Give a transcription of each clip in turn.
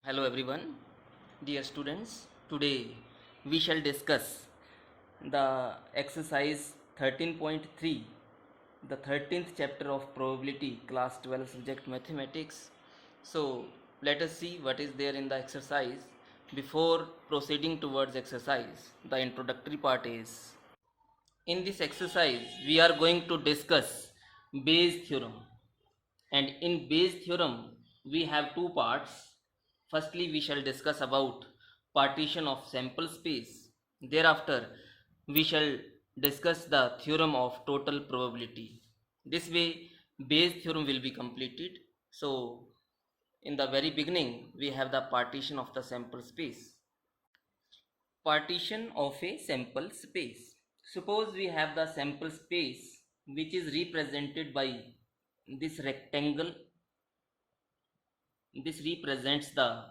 Hello everyone, dear students. Today we shall discuss the exercise 13.3, the 13th chapter of probability, class 12 subject mathematics. So let us see what is there in the exercise. Before proceeding towards exercise, the introductory part is, in this exercise we are going to discuss Bayes theorem. And in Bayes theorem, we have two parts. Firstly, we shall discuss about partition of sample space. Thereafter, we shall discuss the theorem of total probability. This way, Bayes theorem will be completed. So, in the very beginning, we have the partition of the sample space. Partition of a sample space. Suppose we have the sample space which is represented by this rectangle. This represents the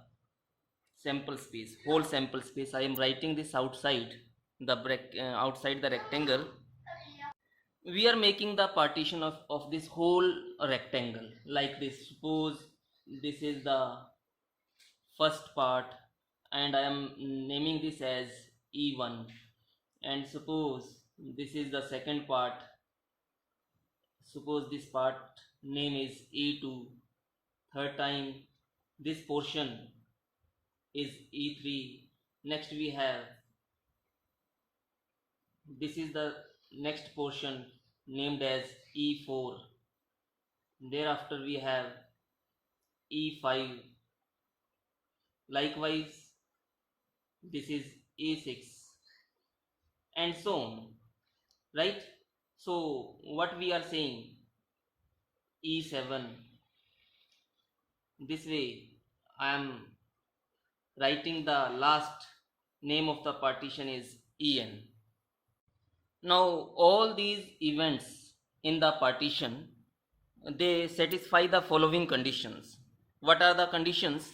sample space, whole sample space. I am writing this outside outside the rectangle. We are making the partition of this whole rectangle like this. Suppose this is the first part and I am naming this as E1, and suppose this is the second part. Suppose this part name is E2. Third time this portion is E3. Next we have, this is the next portion named as E4. Thereafter we have E5. Likewise this is E6 and so on, right? So what we are saying, E7. This way I am writing the last name of the partition is En. Now all these events in the partition, they satisfy the following conditions. What are the conditions?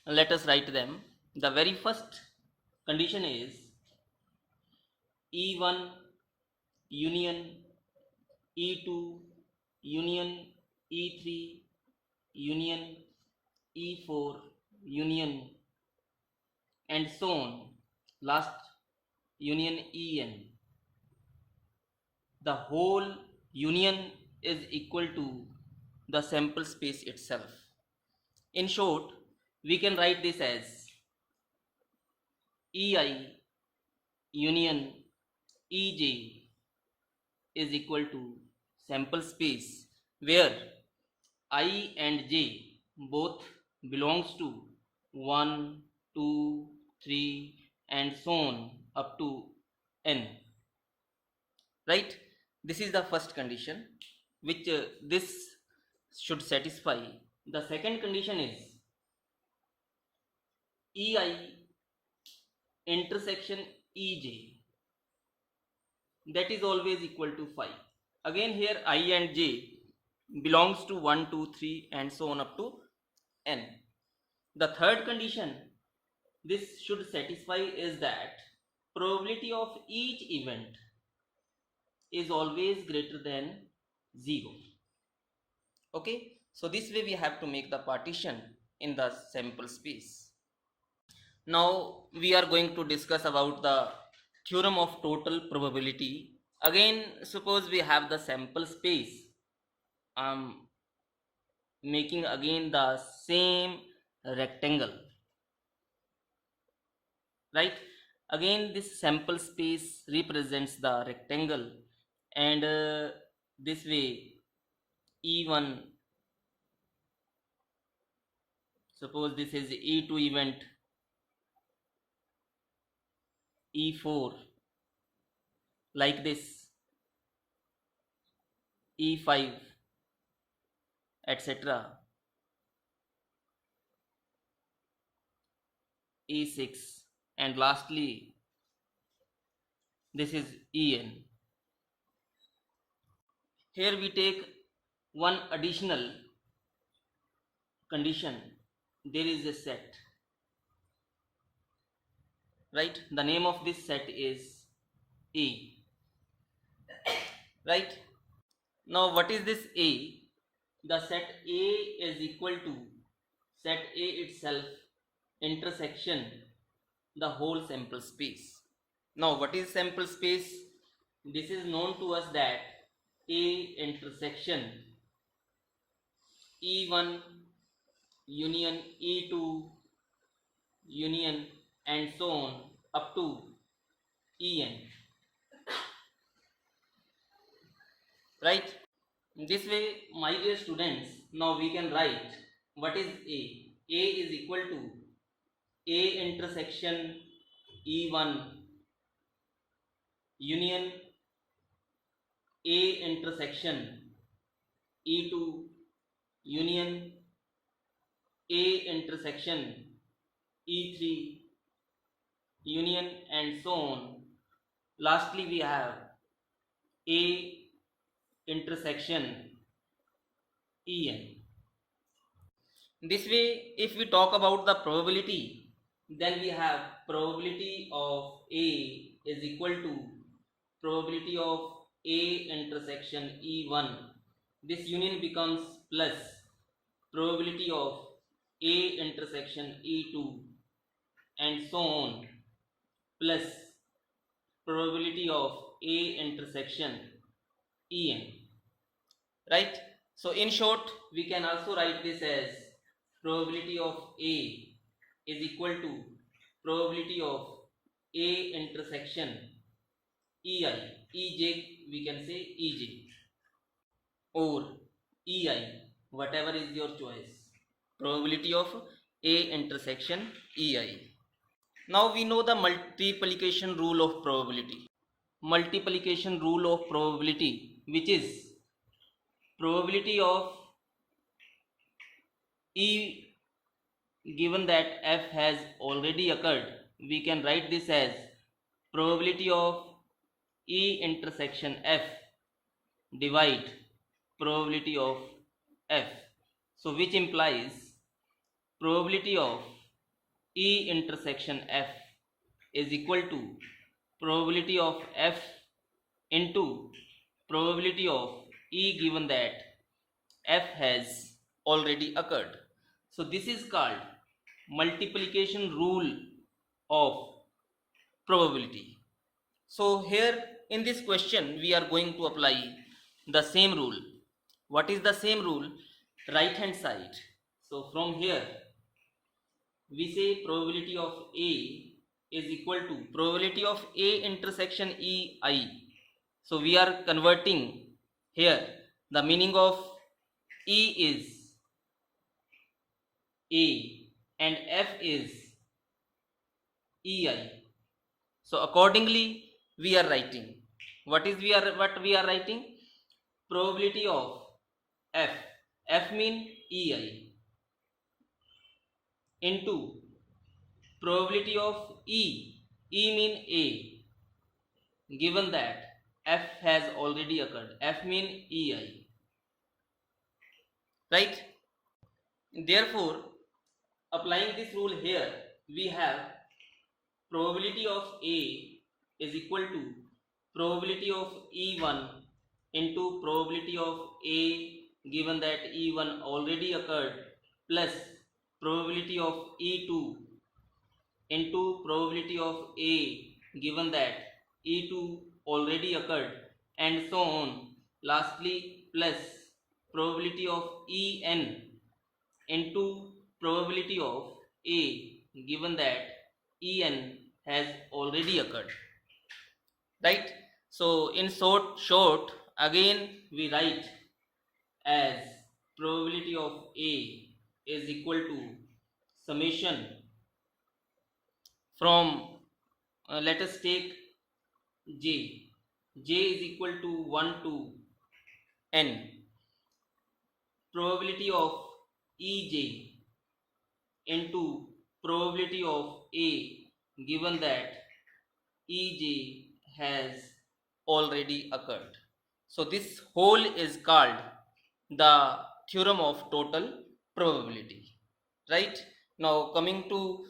Let us write them. The very first condition is E1 union E2 union E3 union E4 union and so on, last union En. The whole union is equal to the sample space itself. In short, we can write this as Ei union Ej is equal to sample space where I and j both belongs to 1, 2, 3 and so on up to n, right? This is the first condition which this should satisfy. The second condition is Ei intersection Ej, that is always equal to 5. Again here I and j belongs to 1, 2, 3 and so on up to n. The third condition this should satisfy is that probability of each event is always greater than 0. Okay, so this way we have to make the partition in the sample space. Now we are going to discuss about the theorem of total probability. Again, suppose we have the sample space. Making again the same rectangle, right? Again this sample space represents the rectangle, and this way E1, suppose this is E2 event, E4 like this, E5 etc, E6 and lastly this is En. Here we take one additional condition. There is a set, right? The name of this set is A, right? Now what is this A? The set A is equal to set A itself intersection the whole sample space. Now what is sample space? This is known to us that A intersection E1 union E2 union and so on up to En, right? This way, my dear students, now we can write what is A. A is equal to A intersection E1 union A intersection E2 union A intersection E3 union and so on. Lastly, we have A intersection En. This way, if we talk about the probability, then we have probability of A is equal to probability of A intersection E1. This union becomes plus probability of A intersection E2 and so on plus probability of A intersection En, right? So in short, we can also write this as probability of A is equal to probability of A intersection Ei, Ej, we can say Ej or Ei, whatever is your choice. Probability of A intersection Ei. Now we know the multiplication rule of probability. Multiplication rule of probability, which is probability of E given that F has already occurred, we can write this as probability of E intersection F divide probability of F. So which implies probability of E intersection F is equal to probability of F into probability of E given that F has already occurred. So this is called multiplication rule of probability. So here in this question we are going to apply the same rule. What is the same rule? Right hand side. So from here we say probability of A is equal to probability of A intersection EI. So we are converting here. The meaning of E is A and F is EI. So accordingly we are writing what we are writing? Probability of F mean EI into probability of E mean A given that F has already occurred. F mean EI, right? Therefore, applying this rule here, we have probability of A is equal to probability of E1 into probability of A given that E1 already occurred plus probability of E2 into probability of A given that E2 already occurred and so on. Lastly, plus probability of En into probability of A given that En has already occurred, right? So in short again we write as probability of A is equal to summation from let us take J is equal to 1 to N probability of Ej into probability of A given that Ej has already occurred. So this whole is called the theorem of total probability, right? Now coming to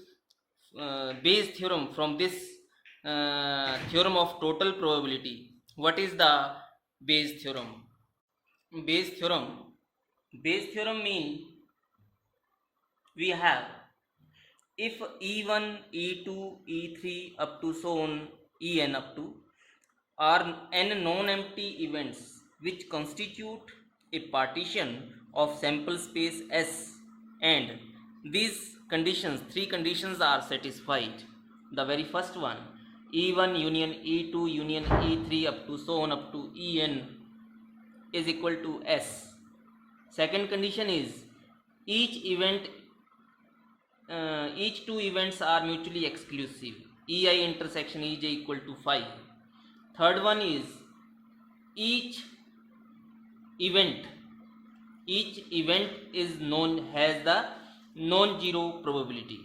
Bayes theorem, from this theorem of total probability, what is the Bayes theorem? Bayes theorem mean we have if E1, E2, E3 up to so on En up to are n non-empty events which constitute a partition of sample space S, and these conditions, three conditions are satisfied. The very first one, E1 union E2 union E3 up to so on up to En is equal to S. Second condition is each two events are mutually exclusive, Ei intersection Ej equal to 5. Third one is each event is has the non-zero probability.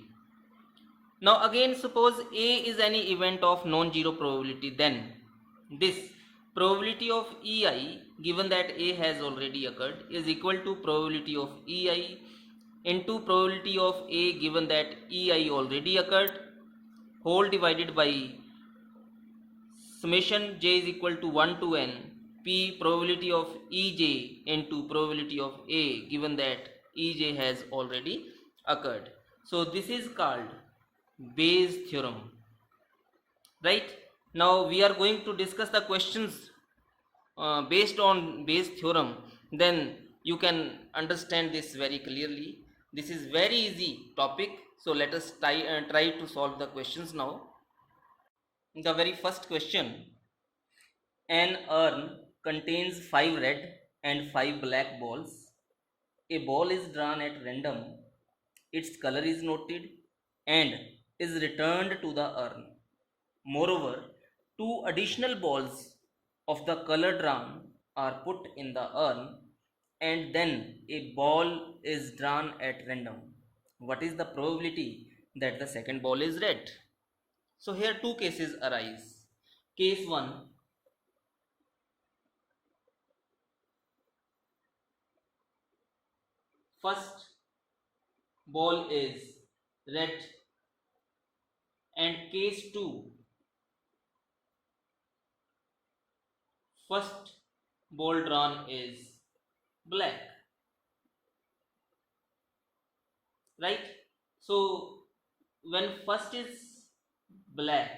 Now again, suppose A is any event of non-zero probability, then this probability of Ei, given that A has already occurred, is equal to probability of Ei into probability of A given that Ei already occurred, whole divided by summation j is equal to 1 to n p probability of Ej into probability of A given that Ej has already occurred. So this is called Bayes theorem. Right? Now we are going to discuss the questions based on Bayes theorem. Then you can understand this very clearly. This is very easy topic. So let us try to solve the questions now. The very first question, an urn contains 5 red and 5 black balls. A ball is drawn at random, its color is noted and is returned to the urn. Moreover, 2 additional balls of the color drawn are put in the urn, and then a ball is drawn at random. What is the probability that the second ball is red? So here two cases arise. Case 1, first ball is red, and case 2, first ball drawn is black. Right? So when first is black,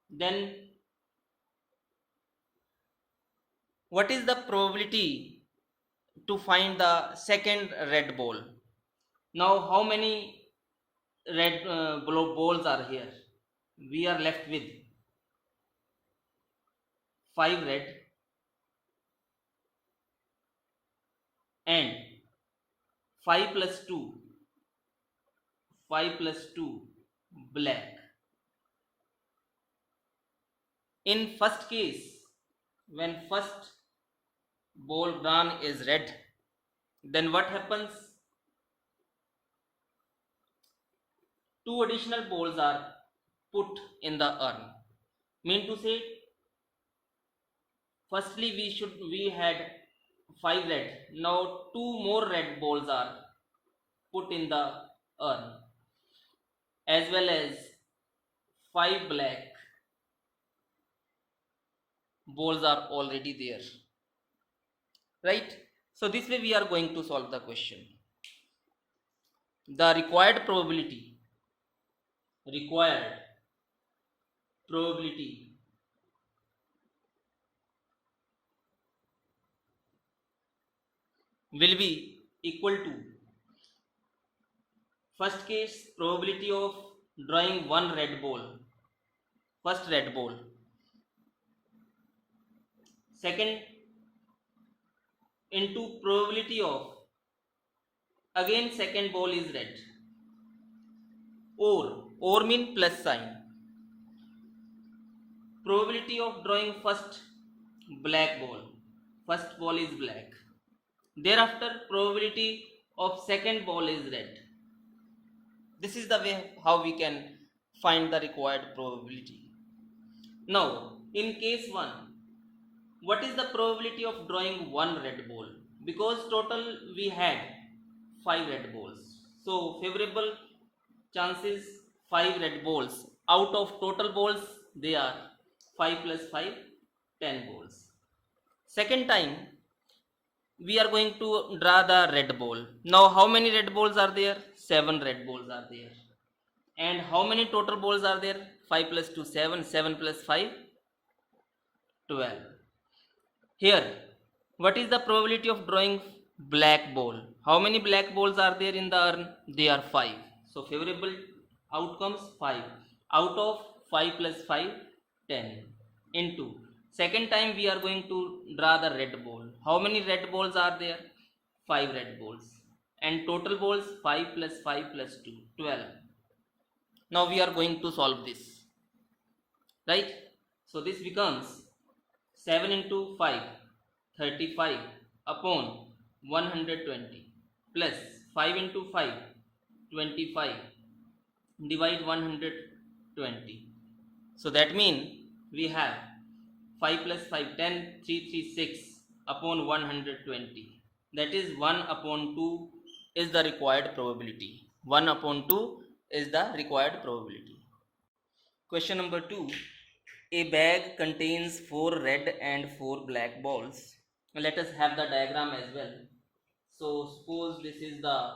then what is the probability to find the second red ball? Now how many red balls are here? We are left with 5 red and 5 plus 2 black. In first case, when first ball drawn is red, then what happens? 2 additional balls are put in the urn. Mean to say, firstly we had 5 red, now 2 more red balls are put in the urn, as well as 5 black balls are already there. Right? So this way we are going to solve the question. The required probability will be equal to, first case, probability of drawing one red ball, first red ball. Second, into probability of, again second ball is red, or mean plus sign, probability of drawing first black ball, first ball is black, thereafter probability of second ball is red. This is the way how we can find the required probability. Now in case 1, what is the probability of drawing one red ball? Because total we had 5 red balls, so favorable chances 5 red balls. Out of total balls, they are 5 plus 5, 10 balls. Second time we are going to draw the red ball. Now how many red balls are there? 7 red balls are there. And how many total balls are there? 5 plus 2, 7. 7 plus 5, 12. Here, what is the probability of drawing black ball? How many black balls are there in the urn? They are 5. So favorable outcomes 5. Out of 5 plus 5, 10. Into second time we are going to draw the red ball. How many red balls are there? 5 red balls. And total balls 5 plus 5 plus 2, 12. Now we are going to solve this, right? So this becomes 7 into 5, 35 upon 120 plus 5 into 5, 25 divide 120. So that means we have 5 plus 5, 10, 3, 3, 6 upon 120. That is 1 upon 2 is the required probability. 1 upon 2 is the required probability. Question number 2. A bag contains 4 red and 4 black balls. Let us have the diagram as well. So suppose this is the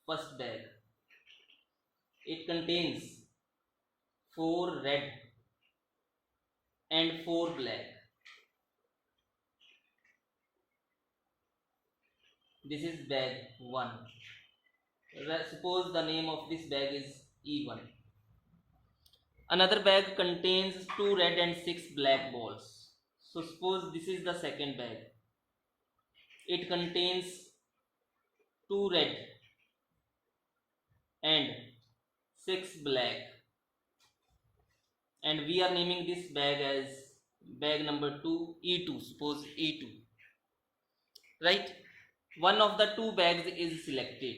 first bag. It contains 4 red and 4 black. This is bag 1. Suppose the name of this bag is E1. Another bag contains 2 red and 6 black balls. So suppose this is the second bag. It contains 2 red and 6 black. And we are naming this bag as bag number 2, E2. Suppose E2. Right? One of the two bags is selected.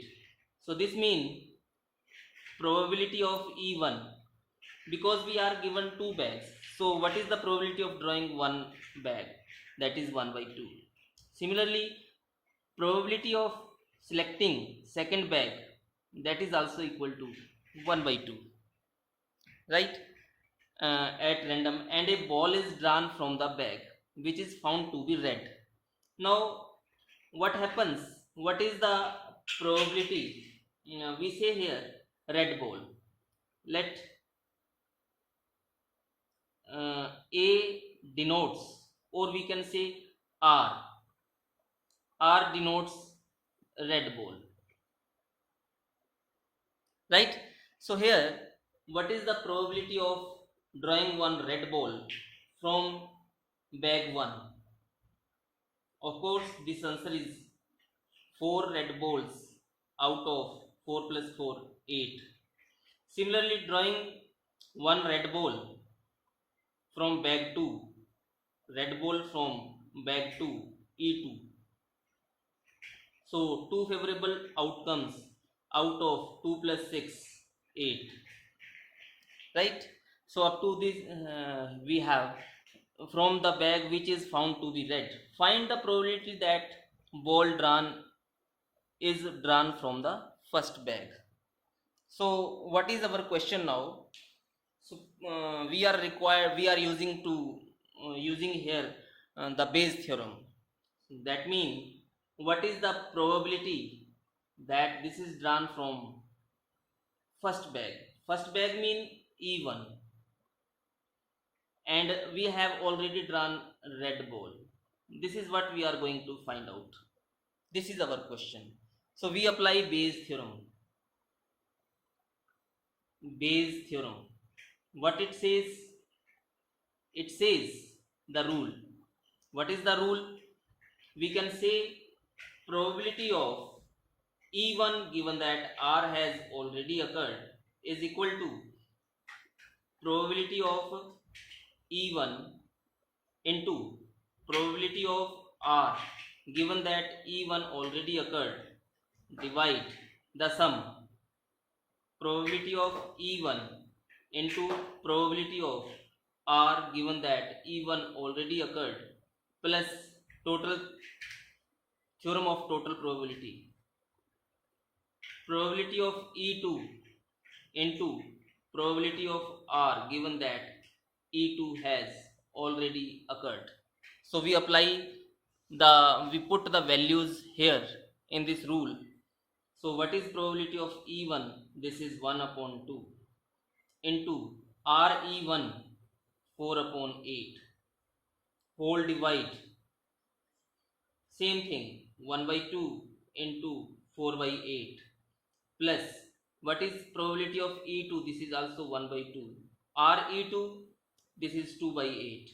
So this means probability of E1, because we are given two bags. So what is the probability of drawing one bag? That is 1 by 2. Similarly, probability of selecting second bag, that is also equal to 1 by 2. Right? At random, and a ball is drawn from the bag which is found to be red. Now what happens? What is the probability? We say here red ball. Let A denotes, or we can say R. R denotes red ball. Right? So here, what is the probability of drawing one red ball from bag 1? Of course, this answer is 4 red balls out of 4 plus 4, 8. Similarly, drawing one red ball from bag 2, red ball from bag 2, E2. So, two favorable outcomes out of 2 plus 6, 8. Right? So, up to this, we have from the bag which is found to be red. Find the probability that ball drawn is drawn from the first bag. So what is our question now? So we are using here the Bayes theorem. That means what is the probability that this is drawn from first bag? First bag mean E1, and we have already drawn red ball. This is what we are going to find out. This is our question. So we apply Bayes theorem. Bayes theorem. What it says? It says the rule. What is the rule? We can say probability of E1 given that R has already occurred is equal to probability of E1 into probability of R given that E1 already occurred, divide the sum probability of E1 into probability of R given that E1 already occurred plus total theorem of total probability, probability of E2 into probability of R given that E2 has already occurred. So we put the values here in this rule. So what is probability of E1? This is 1 upon 2. into RE1 4 upon 8 whole divide, same thing, 1 by 2 into 4 by 8 plus what is probability of E2, this is also 1 by 2, RE2 this is 2 by 8.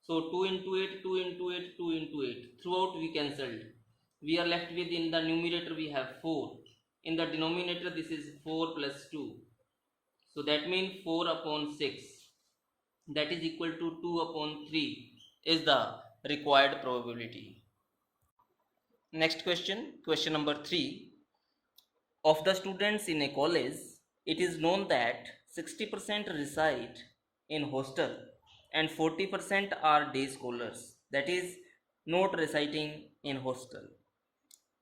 So 2 into 8, 2 into 8, 2 into 8, throughout we cancelled, we are left with, in the numerator we have 4, in the denominator this is 4 plus 2, so that means 4 upon 6, that is equal to 2 upon 3 is the required probability. Next question, question number 3. Of the students in a college, it is known that 60% reside in hostel and 40% are day scholars, that is not residing in hostel.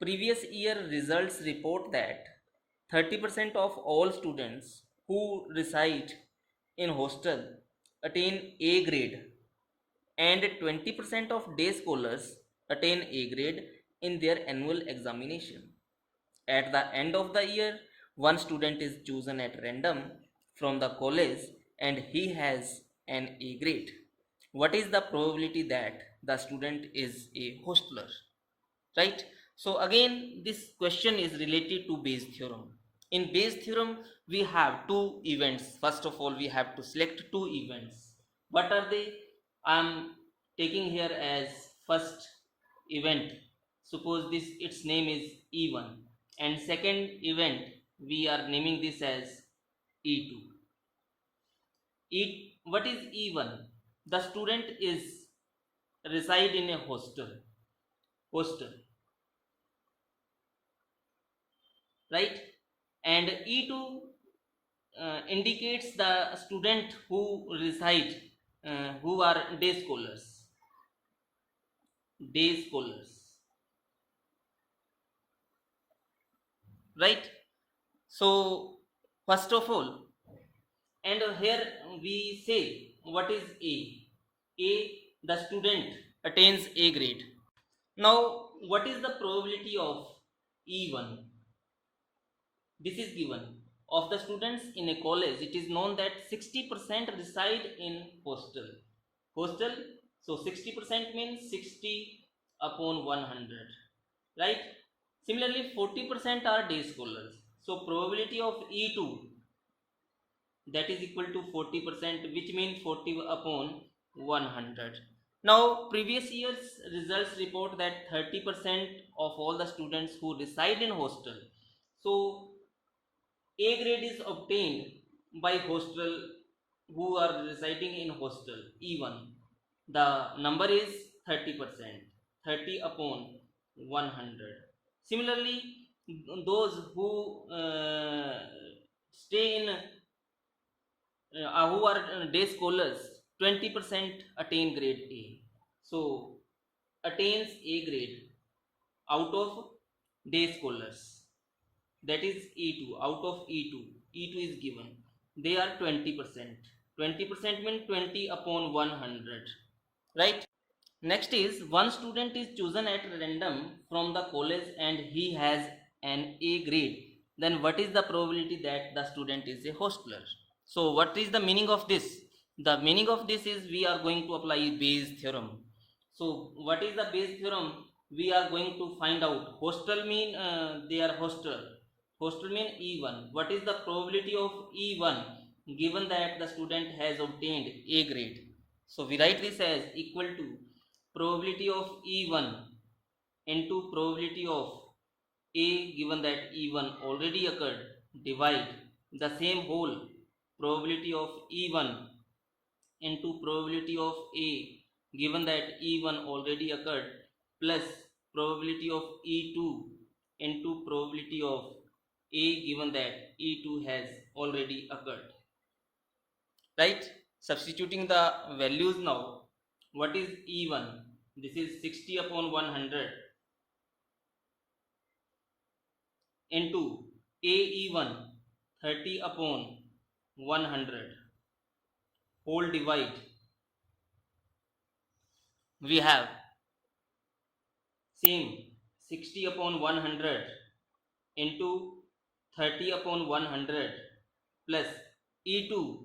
Previous year results report that 30% of all students who reside in hostel attain A grade and 20% of day scholars attain A grade in their annual examination. At the end of the year, one student is chosen at random from the college and he has an A grade. What is the probability that the student is a hosteler? Right? So again, this question is related to Bayes theorem. In Bayes theorem, we have two events. First of all, we have to select two events. What are they? I am taking here as first event. Suppose this its name is E1, and second event we are naming this as E2. What is E1? The student is reside in a hostel, right? And E2 indicates the student who reside, who are day scholars, right? So first of all, and here we say what is A, the student attains A grade. Now what is the probability of E1? This is given. Of the students in a college, it is known that 60% reside in hostel, so 60% means 60 upon 100, right? Similarly 40% are day scholars, so probability of E2, that is equal to 40%, which means 40 upon 100. Now previous year's results report that 30% of all the students who reside in hostel, so A grade is obtained by hostel who are residing in hostel E1. The number is 30%, 30 upon 100. Similarly, those who stay in who are day scholars, 20% attain grade A. So attains A grade out of day scholars, that is E2, out of E2 is given, they are 20%. 20% means 20 upon 100, right? Next is, one student is chosen at random from the college and he has an A grade. Then what is the probability that the student is a hosteler? So what is the meaning of this? The meaning of this is we are going to apply Bayes theorem. So what is the Bayes theorem? We are going to find out. Hostel mean they are hostel. Hostel mean E1. What is the probability of E1 given that the student has obtained A grade? So we write this as equal to probability of E1 into probability of A given that E1 already occurred, divide the same whole, probability of E1 into probability of A given that E1 already occurred, plus probability of E2 into probability of A given that E2 has already occurred, right? Substituting the values now, what is E1? This is 60 upon 100 into AE1 30 upon 100 whole divide, we have same 60 upon 100 into 30 upon 100 plus E2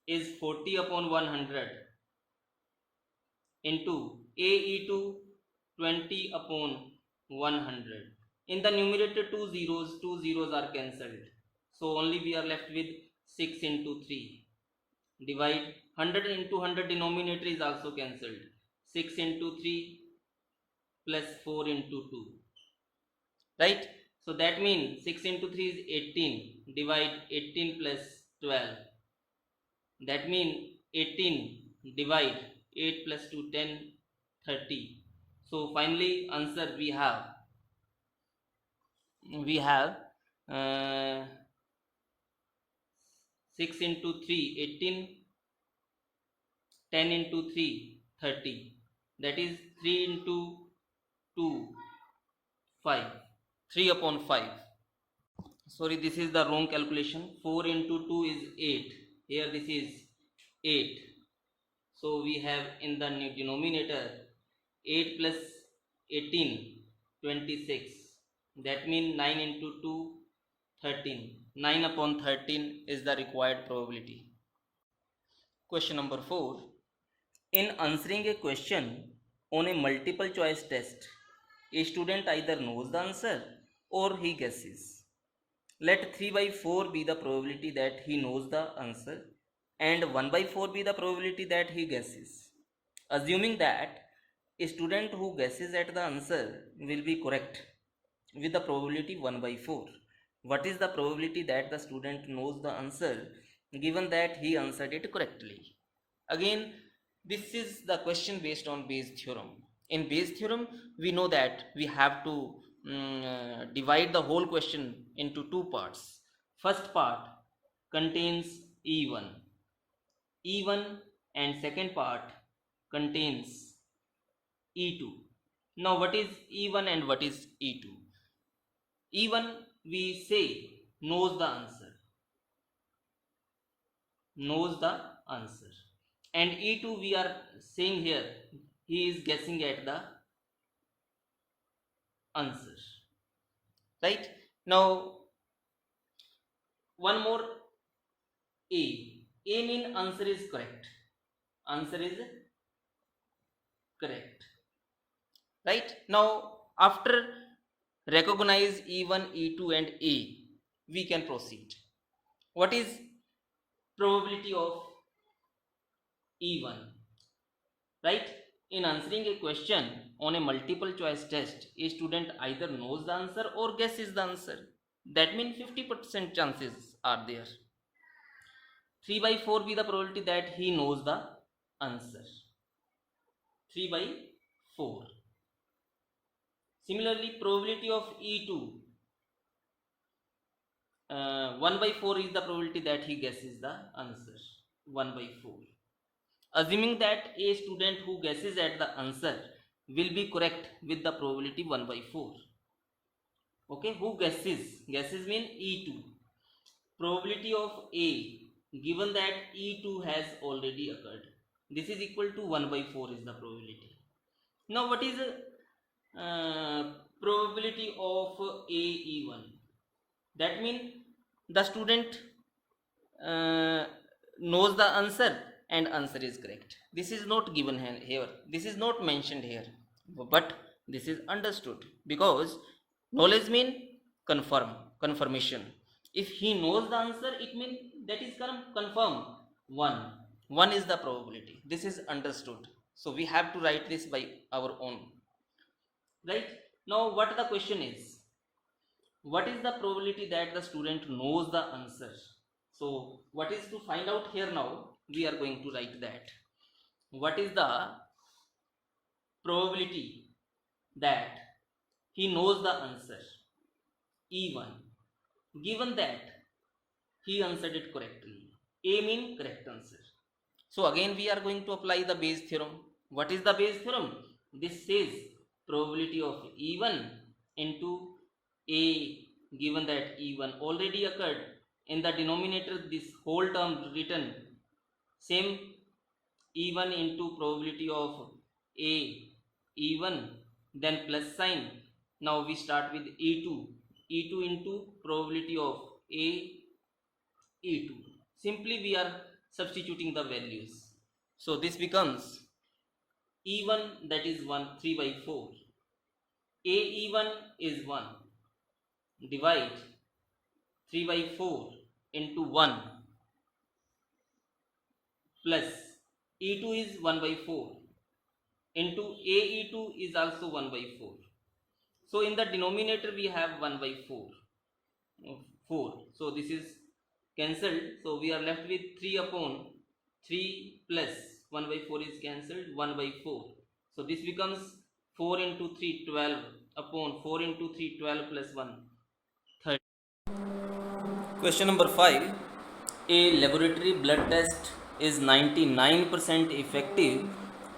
is 40 upon 100 into AE2 20 upon 100. In the numerator, two zeros are cancelled, so only we are left with 6 into 3. Divide 100 into 100, denominator is also cancelled. 6 into 3 plus 4 into 2, right? So that means 6 into 3 is 18. Divide 18 plus 12, that means 18 divide 8 plus 2, 10, 30. So finally answer we have uh, 6 into 3 18, 10 into 3 30, that is 3 into 2 5, 3 upon 5. Sorry, this is the wrong calculation. 4 into 2 is 8. Here this is 8. So we have in the denominator 8 plus 18, 26. That means 9 into 2 13. 9 upon 13 is the required probability. Question number 4. In answering a question on a multiple choice test, a student either knows the answer or he guesses. Let 3 by 4 be the probability that he knows the answer and 1 by 4 be the probability that he guesses. Assuming that a student who guesses at the answer will be correct with the probability 1 by 4. What is the probability that the student knows the answer given that he answered it correctly? Again, this is the question based on Bayes theorem. In Bayes theorem, we know that we have to divide the whole question into two parts. First part contains E1, and second part contains E2. Now what is E1 and what is E2? E1 we say knows the answer, and E2 we are saying here he is guessing at the answer, right? Now one more, A mean answer is correct, right? Now after recognize E1, E2 and A, we can proceed. What is probability of E1, right? In answering a question on a multiple choice test, a student either knows the answer or guesses the answer. That means 50% chances are there. 3 by 4 be the probability that he knows the answer. 3 by 4. Similarly, probability of E2, 1 by 4 is the probability that he guesses the answer. 1 by 4. Assuming that a student who guesses at the answer will be correct with the probability 1 by 4. Okay, who guesses mean E2. Probability of A, given that E2 has already occurred, this is equal to 1 by 4 is the probability. Now what is probability of AE1? That means the student knows the answer and answer is correct. This is not given here, this is not mentioned here, but this is understood because knowledge means confirmation. If he knows the answer, it means that is confirmed. 1 is the probability. This is understood. So we have to write this by our own. Right? Now what the question is? What is the probability that the student knows the answer? So what is to find out here now? We are going to write that. What is the probability that he knows the answer? E1. Given that he answered it correctly. A means correct answer. So again we are going to apply the Bayes theorem. What is the Bayes theorem? This says probability of E1 into A, given that E1 already occurred. In the denominator, this whole term written, same E1 into probability of A, E1, then plus sign. Now we start with E2 into probability of A, E2. simply we are substituting the values. So this becomes E1, that is 1, 3 by 4. AE1 is 1. Divide 3 by 4 into 1 plus E2 is 1 by 4 into AE2 is also 1 by 4. So in the denominator we have 1 by 4. 4. So this is cancelled. So we are left with 3 upon 3 plus 1 by 4 is cancelled, 1 by 4. So this becomes 4 into 3, 12 upon 4 into 3, 12 plus 1, 30. Question number 5. A laboratory blood test is 99% effective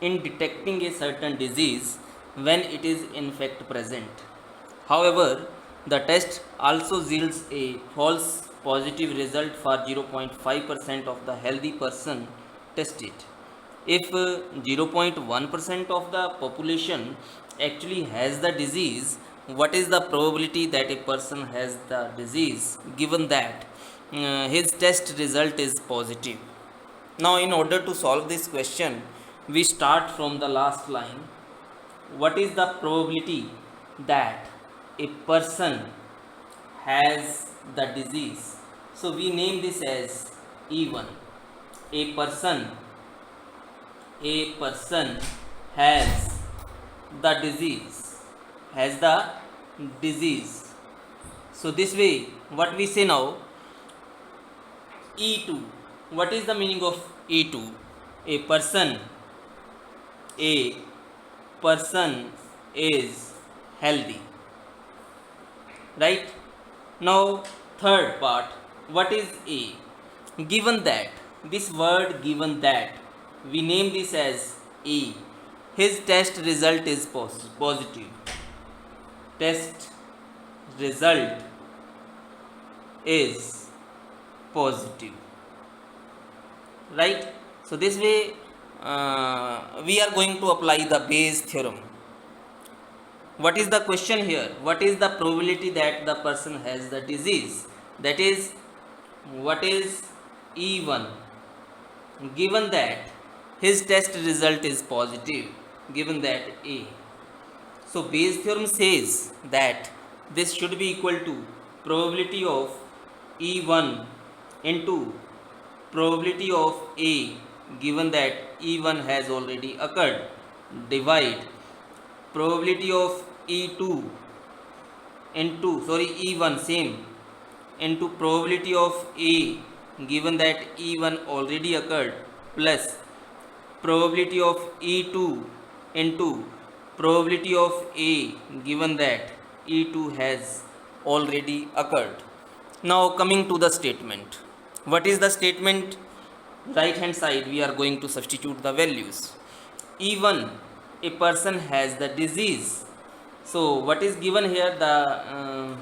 in detecting a certain disease when it is in fact present. However, the test also yields a false positive result for 0.5% of the healthy person tested. If 0.1% of the population actually has the disease, what is the probability that a person has the disease given that his test result is positive? Now, in order to solve this question, we start from the last line. What is the probability that a person has the disease? So we name this as E1. A person has the disease. So this way, what we say now, E2. What is the meaning of E2? A person is healthy, right? Now third part, what is A? Given that, this word given that, we name this as A. His test result is positive. Test result is positive, right? So this way we are going to apply the Bayes theorem. What is the question here? What is the probability that the person has the disease? That is, what is E1 given that his test result is positive, given that A. So Bayes theorem says that this should be equal to probability of E1 into probability of A, given that E1 has already occurred, divide probability of E2 into E1 same into probability of A, given that E1 already occurred, plus probability of E2 into probability of A, given that E2 has already occurred. Now coming to the statement. What is the statement? Right hand side we are going to substitute the values. E1, a person has the disease. So what is given here? The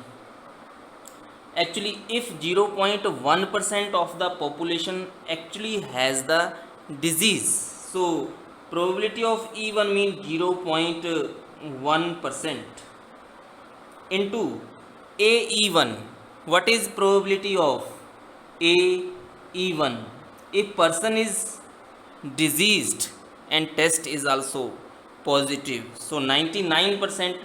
actually, if 0.1% of the population actually has the disease, so probability of E1 means 0.1% into AE1. What is probability of AE1? If person is diseased and test is also positive, so 99%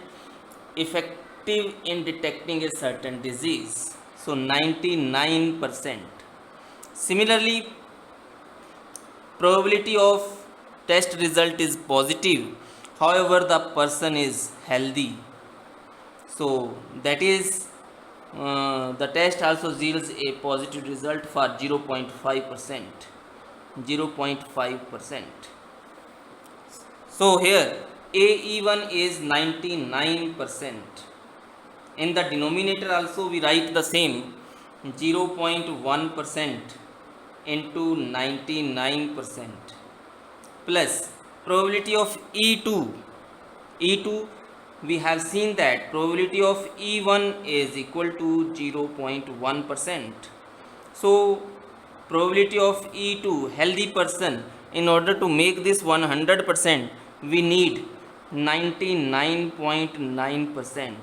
effective in detecting a certain disease. So 99%. Similarly, probability of test result is positive, however the person is healthy. So that is the test also yields a positive result for 0.5%. 0.5%. So here AE1 is 99%. In the denominator also we write the same, 0.1% into 99% plus probability of E2. E2, we have seen that probability of E1 is equal to 0.1%. So probability of E2, healthy person, in order to make this 100%, we need 99.9%.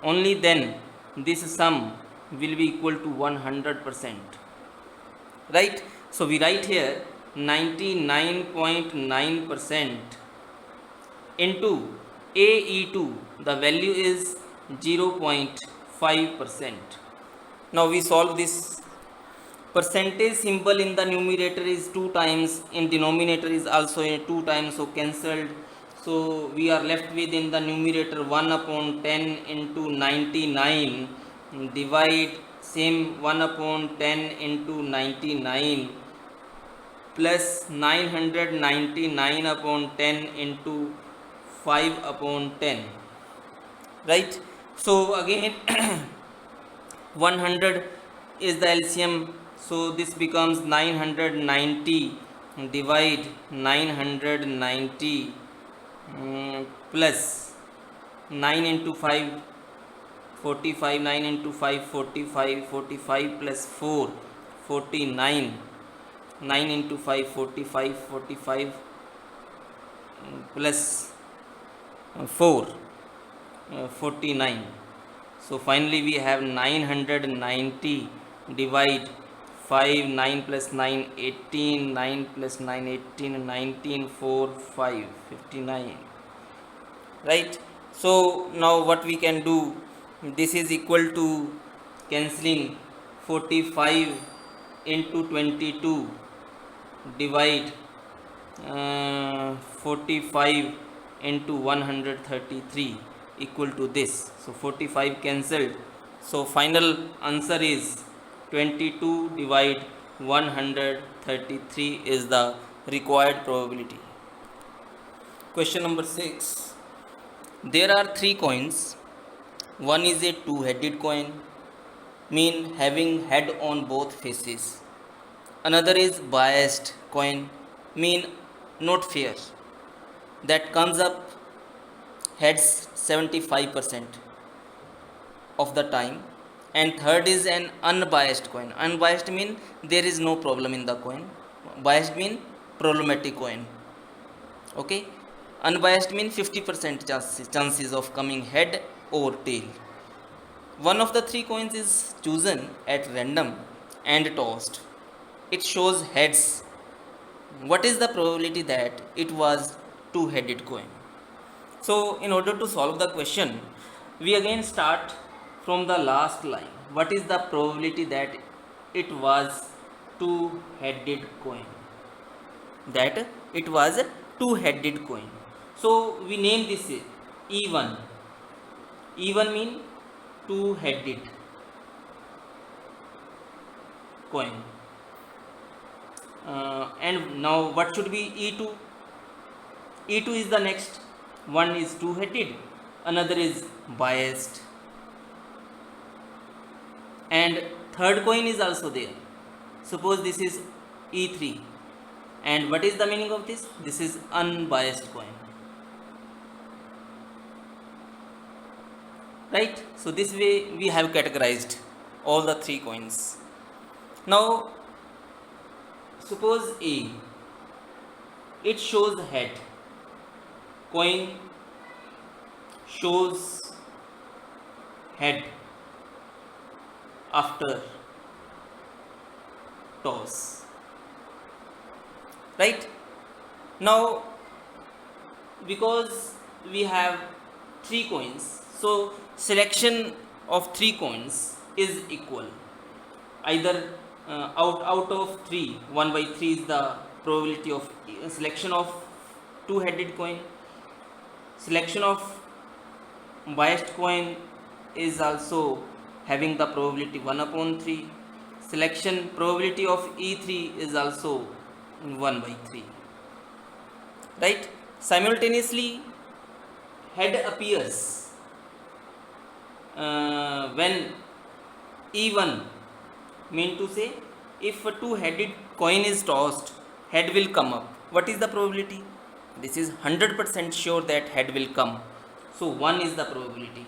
Only then this sum will be equal to 100%, right? So we write here 99.9% into AE2, the value is 0.5%. Now we solve this. Percentage symbol in the numerator is 2 times, in denominator is also 2 times, so cancelled. So we are left with in the numerator 1 upon 10 into 99, divide same 1 upon 10 into 99 plus 999 upon 10 into 5 upon 10, right? So again 100 is the LCM, so this becomes 990 divide 990 plus 9 into 5 45, 9 into 5 45, 45 plus 4 49, 9 into 5 45, 45 plus 4 49. So finally we have 990 divide 5, 9 plus 9 18, 9 plus 9 18, 19 4 5 59, right? So now what we can do, this is equal to cancelling 45 into 22 divide 45 into 133 equal to this. So 45 cancelled, so final answer is 22 divide 133 is the required probability. Question number 6. There are 3 coins. One is a two-headed coin, mean having head on both faces. Another is biased coin, mean not fair, that comes up heads 75% of the time. And third is an unbiased coin. Unbiased mean there is no problem in the coin, biased mean problematic coin. Okay, unbiased mean 50% chances of coming head or tail. One of the 3 coins is chosen at random and tossed. It shows heads. What is the probability that it was two-headed coin? So in order to solve the question, we again start from the last line. What is the probability that it was two-headed coin? That it was a two-headed coin. So we name this E1. E1 mean two-headed coin. And now what should be E2? E2 is the next. One is two-headed, another is biased, and third coin is also there. Suppose this is E3, and what is the meaning of this? This is unbiased coin, right? So this way we have categorized all the 3 coins. Now suppose A, it shows head, coin shows head after toss, right? Now because we have 3 coins, so selection of 3 coins is equal. Either out of 3, 1 by 3 is the probability of selection of two-headed coin. Selection of biased coin is also having the probability 1 upon 3. Selection probability of E3 is also 1 by 3, right? Simultaneously head appears when E1, mean to say if a two-headed coin is tossed, head will come up. What is the probability? This is 100% sure that head will come, so 1 is the probability.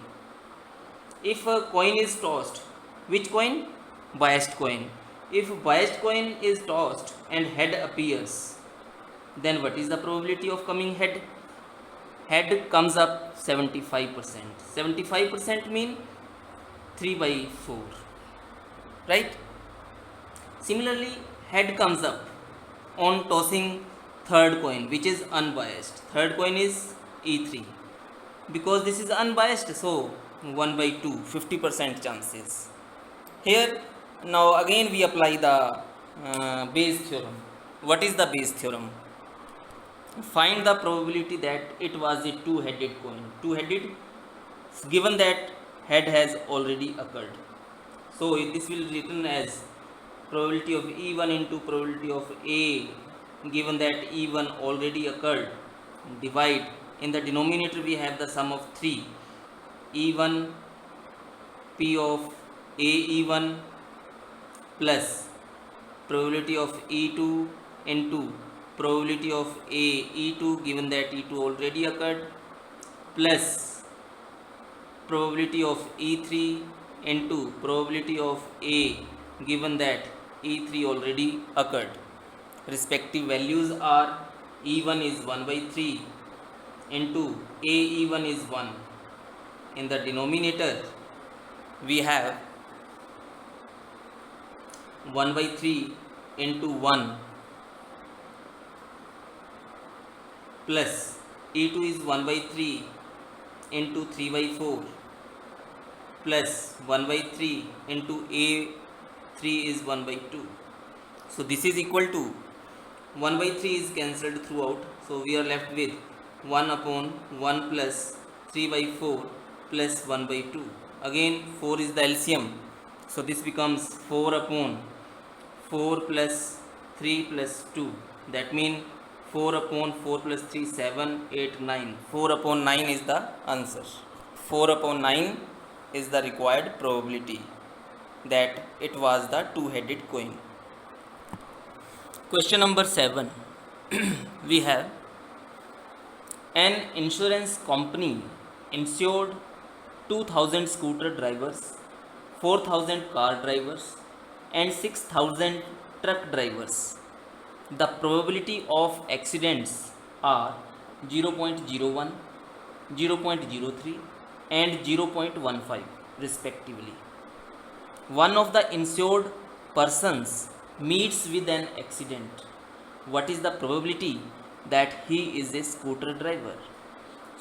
If a coin is tossed, which coin? Biased coin. If biased coin is tossed and head appears, then what is the probability of coming head? Head comes up 75%. 75% mean 3 by 4, right? Similarly head comes up on tossing third coin, which is unbiased. Third coin is e3. Because this is unbiased, so 1 by 2, 50% chances. Here now again we apply the Bayes theorem. What is the Bayes theorem? Find the probability that it was a two-headed coin. Two-headed, given that head has already occurred. So this will written as probability of E1 into probability of A, given that E1 already occurred, divide. In the denominator we have the sum of 3. E1 P of A E1 plus probability of E2 into probability of A E2, given that E2 already occurred, plus probability of E3 into probability of A, given that E3 already occurred. Respective values are E1 is 1 by 3 into A E1 is 1. In the denominator we have 1 by 3 into 1 plus E2 is 1 by 3 into 3 by 4 plus 1 by 3 into A3 is 1 by 2. So this is equal to 1 by 3 is cancelled throughout. So we are left with 1 upon 1 plus 3 by 4 plus 1 by 2. Again 4 is the LCM. So this becomes 4 upon 4 plus 3 plus 2. That means 4 upon 4 plus 3, 7, 8, 9. 4 upon 9 is the answer. 4 upon 9 is the required probability that it was the two-headed coin. Question number 7. We have an insurance company insured 2000 scooter drivers, 4000 car drivers and 6000 truck drivers. The probability of accidents are 0.01, 0.03 and 0.15 respectively. One of the insured persons meets with an accident. What is the probability that he is a scooter driver?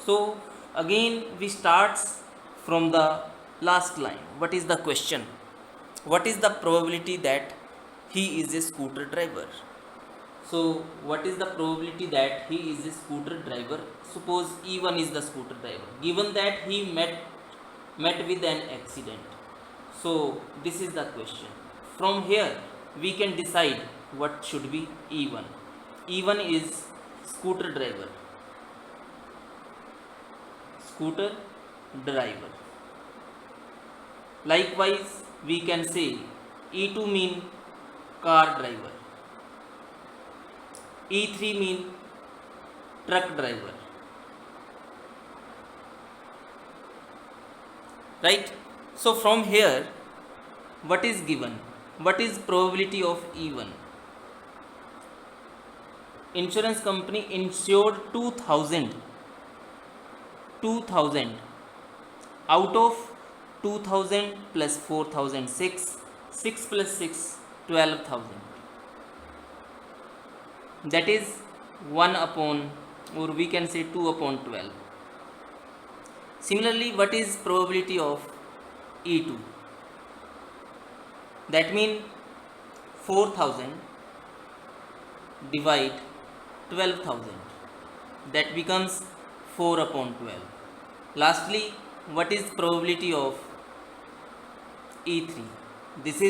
So again we start from the last line. What is the question? What is the probability that he is a scooter driver? So what is the probability that he is a scooter driver? Suppose E1 is the scooter driver, given that he met with an accident. So this is the question. From here we can decide what should be E1. E1 is scooter driver. Scooter driver. Likewise we can say E2 mean car driver. E3 mean truck driver. Right? So from here what is given? What is probability of E1? Insurance company insured 2000 out of 2000 plus 4000, 6 plus 6, 12,000. That is 1 upon, or we can say 2 upon 12. Similarly, what is probability of E2? That means 4000 divide 12,000. That becomes 4 upon 12. Lastly, what is probability of E3? This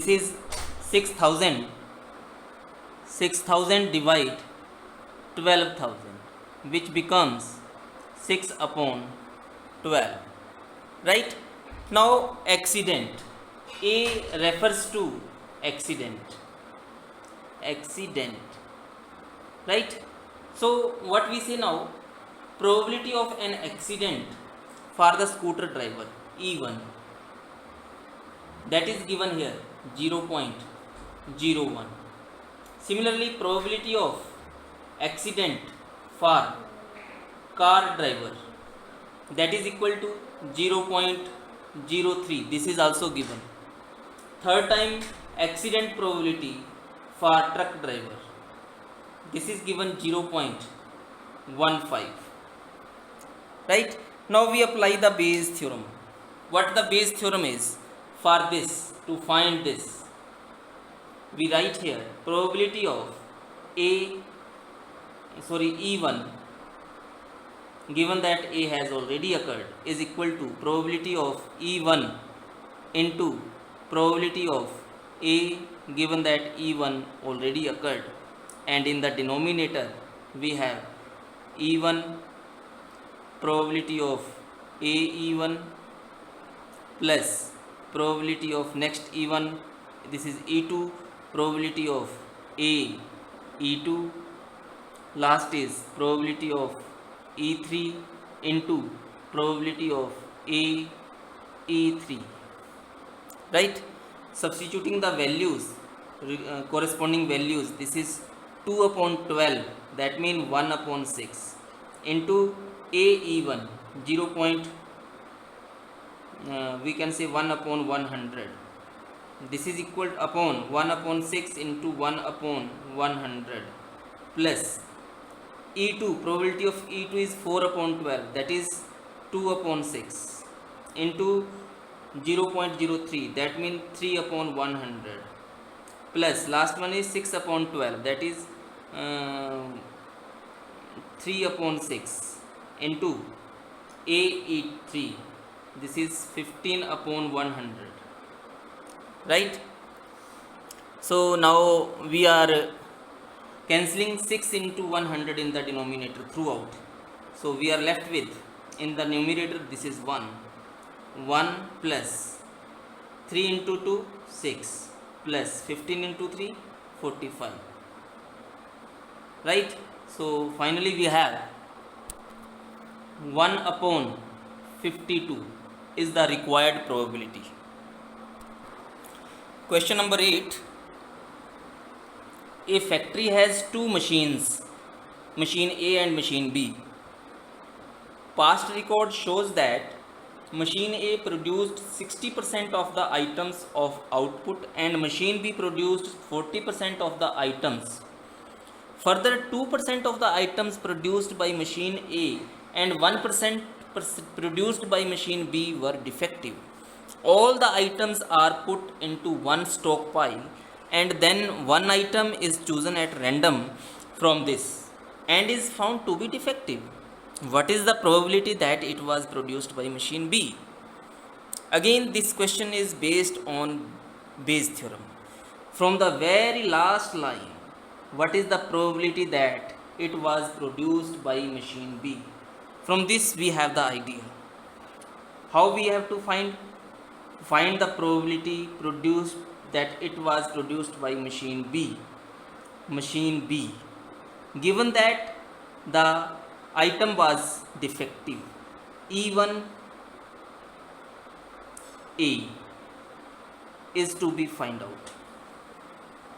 is 6,000. 6,000 divide 12,000, which becomes 6 upon 12. Right? Now accident. A refers to accident. Right? So what we say now, probability of an accident for the scooter driver E1, that is given here 0.01. Similarly, probability of accident for car driver, that is equal to 0.03. This is also given. Third time, accident probability for truck driver. This is given 0.15. Right? Now we apply the Bayes theorem. What the Bayes theorem is? For this, to find this, we write here probability of E1, given that A has already occurred, is equal to probability of E1 into probability of A, given that E1 already occurred, and in the denominator we have E1 probability of E1 plus probability of next E1, this is E2, probability of E2, last is probability of E3 into probability of E3. Right? Substituting the values, corresponding values, this is 2 upon 12, that means 1 upon 6 into AE1 0. We can say 1 upon 100. This is equal upon 1 upon 6 into 1 upon 100 plus E2, probability of E2 is 4 upon 12, that is 2 upon 6 into 0.03, that means 3 upon 100 plus last one is 6 upon 12, that is 3 upon 6 into AE3, this is 15 upon 100. Right? So now we are cancelling 6 into 100 in the denominator throughout. So we are left with, in the numerator, this is 1 plus 3 into 2, 6 plus 15 into 3, 45. Right? So finally we have 1 upon 52 is the required probability. Question number 8. A factory has two machines, machine A and machine B. Past record shows that machine A produced 60% of the items of output and machine B produced 40% of the items. Further, 2% of the items produced by machine A and 1% produced by machine B were defective. All the items are put into one stockpile and then one item is chosen at random from this and is found to be defective. What is the probability that it was produced by machine B? Again, this question is based on Bayes theorem. From the very last line, what is the probability that it was produced by machine B? From this we have the idea. How we have to find the probability produced that it was produced by machine B. Machine B, given that the item was defective, E1 A is to be find out.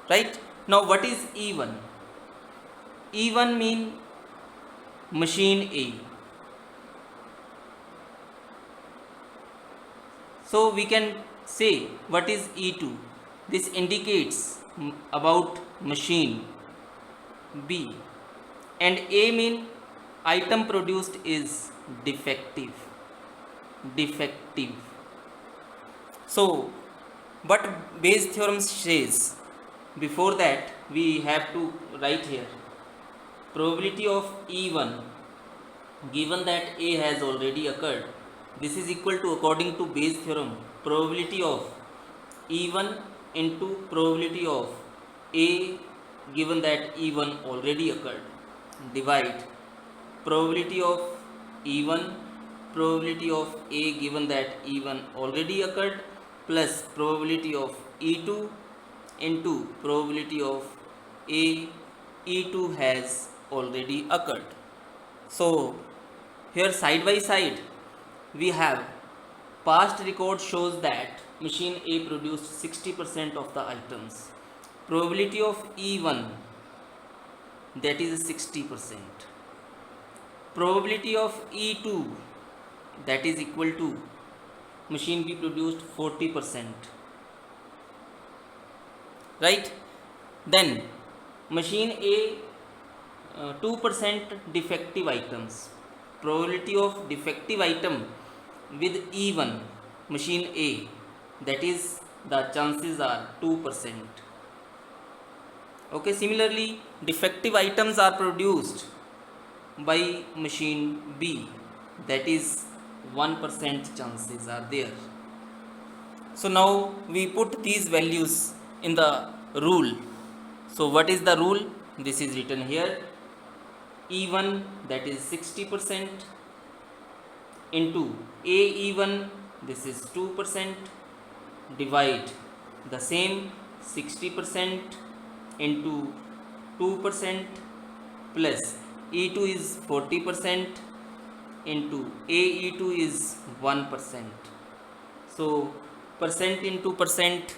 Right? Now what is E1? E1 mean machine A. So we can say what is E2. This indicates about machine B, and A mean item produced is defective. So what Bayes theorem says, before that we have to write here probability of E1, given that A has already occurred, this is equal to, according to Bayes theorem, probability of E1 into probability of A, given that E1 already occurred, divide probability of E1 probability of A, given that E1 already occurred, plus probability of E2 into probability of A, E2 has already occurred. So here side by side we have past record shows that machine A produced 60% of the items. Probability of E1, that is 60%. Probability of E2, that is equal to machine B produced 40%. right? Then machine A, 2% defective items. Probability of defective item with E1, machine A, that is the chances are 2%. Okay, similarly, defective items are produced by machine B, that is 1% chances are there. So now we put these values in the rule. So what is the rule? This is written here. E1, that is 60%, into AE1, this is 2%, divide the same 60% into 2% plus E2 is 40% into AE2 is 1%. So percent into percent,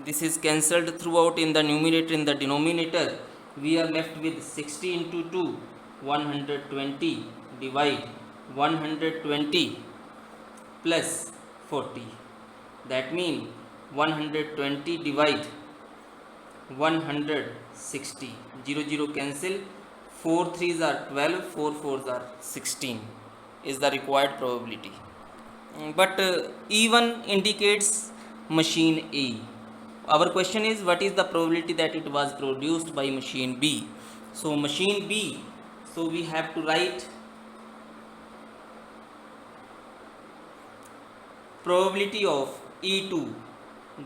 this is cancelled throughout in the numerator. In the denominator we are left with 60 into 2, 120, divide 120 plus 40, that means 120 divide 160, 0 0 cancel, 4 3s are 12, 4 4s are 16 is the required probability. But E1 indicates machine A. Our question is, what is the probability that it was produced by machine B? So machine B, so we have to write probability of E2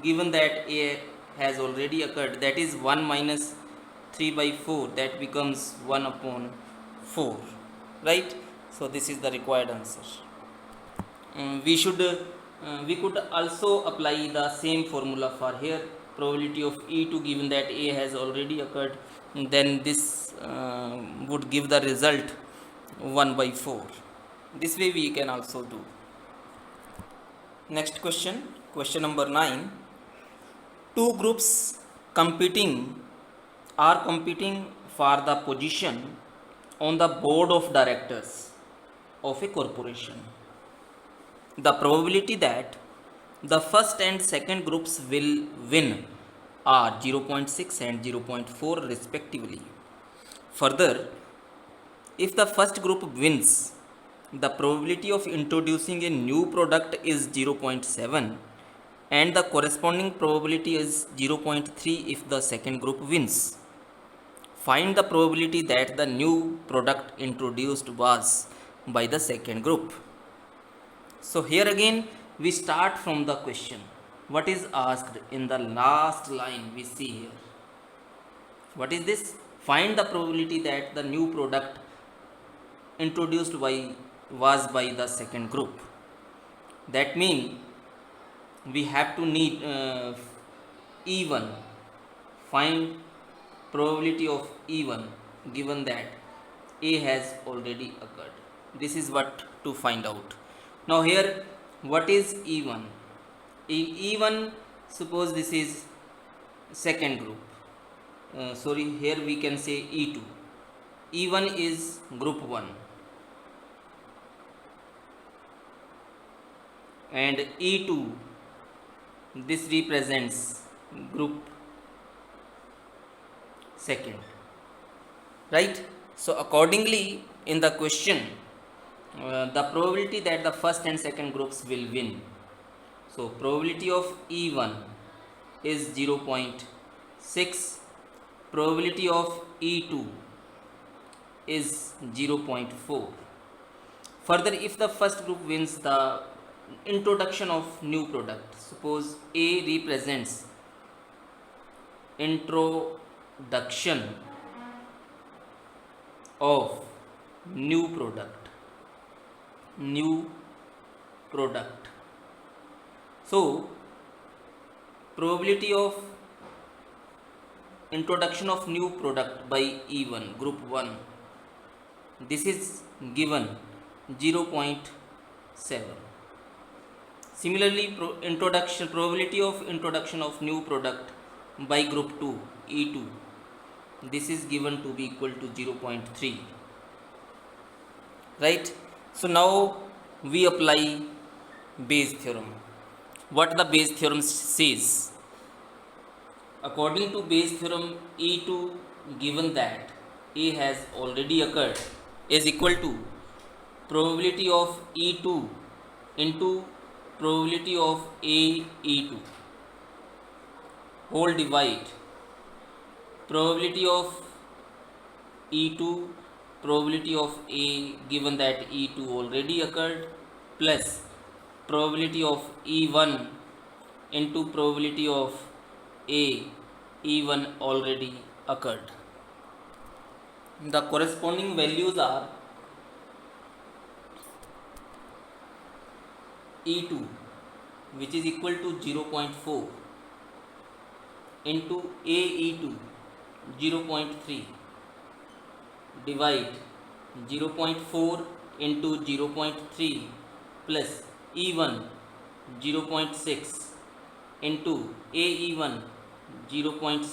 given that A has already occurred, that is 1 minus 3 by 4, that becomes 1 upon 4, right? So this is the required answer. We could also apply the same formula for here. Probability of E2 given that A has already occurred, then this would give the result 1 by 4. This way we can also do. Next question, question number 9. Two groups are competing for the position on the board of directors of a corporation. The probability that the first and second groups will win are 0.6 and 0.4 respectively. Further, if the first group wins, the probability of introducing a new product is 0.7 and the corresponding probability is 0.3 if the second group wins. Find the probability that the new product introduced was by the second group. So here again we start from the question. What is asked in the last line we see here? What is this? Find the probability that the new product introduced was by the second group. That means we have to need E1. Find probability of E1 given that A has already occurred. This is what to find out. Now here, what is E1? E1, suppose this is second group. Here we can say E2. E1 is group 1 and E2, this represents group second, right? So accordingly in the question, the probability that the first and second groups will win, so probability of E1 is 0.6, probability of E2 is 0.4. Further, if the first group wins, the introduction of new product, suppose A represents introduction of new product. So probability of introduction of new product by E1 group 1, this is given 0.7. Similarly, probability of introduction of new product by group 2 E2, this is given to be equal to 0.3, right? So now we apply Bayes theorem. What the Bayes theorem says? According to Bayes' theorem, E2 given that A has already occurred is equal to probability of E2 into probability of A E2 whole divide probability of E2 probability of A given that E2 already occurred plus probability of E1 into probability of A E1 already occurred. The corresponding values are E2 which is equal to 0.4 into AE2 0.3 divide 0.4 into 0.3 plus E1 0.6 into AE1 0.7.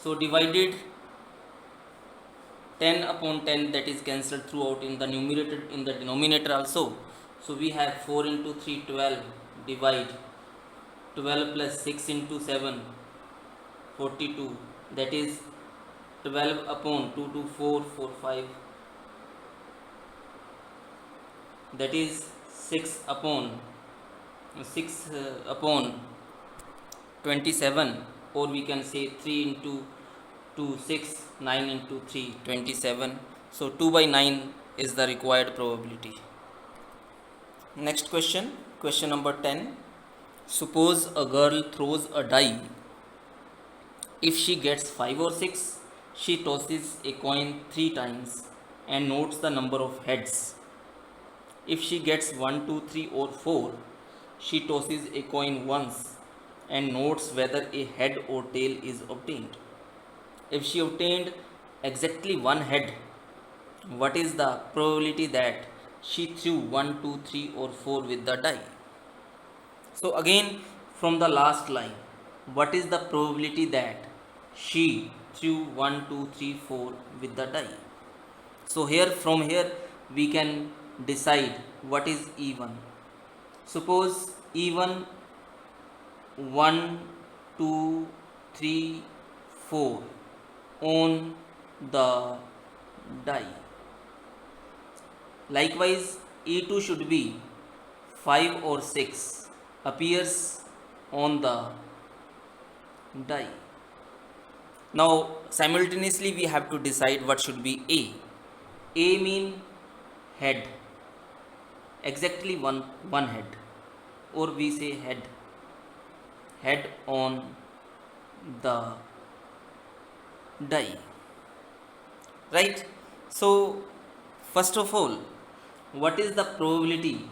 So divided 10 upon 10, that is cancelled throughout in the numerator, in the denominator also. So we have 4 into 3 12 divide 12 plus 6 into 7 42, that is 12 upon 2 to 4 4 5, that is 6 upon 27, or we can say 3 into 2 6, 9 into 3 27. So 2 by 9 is the required probability. Next question, question number 10. Suppose a girl throws a die. If she gets 5 or 6, she tosses a coin 3 times and notes the number of heads. If she gets 1, 2, 3, or 4, she tosses a coin once and notes whether a head or tail is obtained. If she obtained exactly one head, what is the probability that she threw 1, 2, 3, or 4 with the die? So again, from the last line, what is the probability that she threw 1, 2, 3, 4 with the die? So here, from here we can decide what is E1. Suppose E1 1, 2, 3, 4 on the die. Likewise, E2 should be 5 or 6 appears on the die. Now simultaneously we have to decide what should be A. A mean head, exactly one head, or we say head on the die, right? So first of all, what is the probability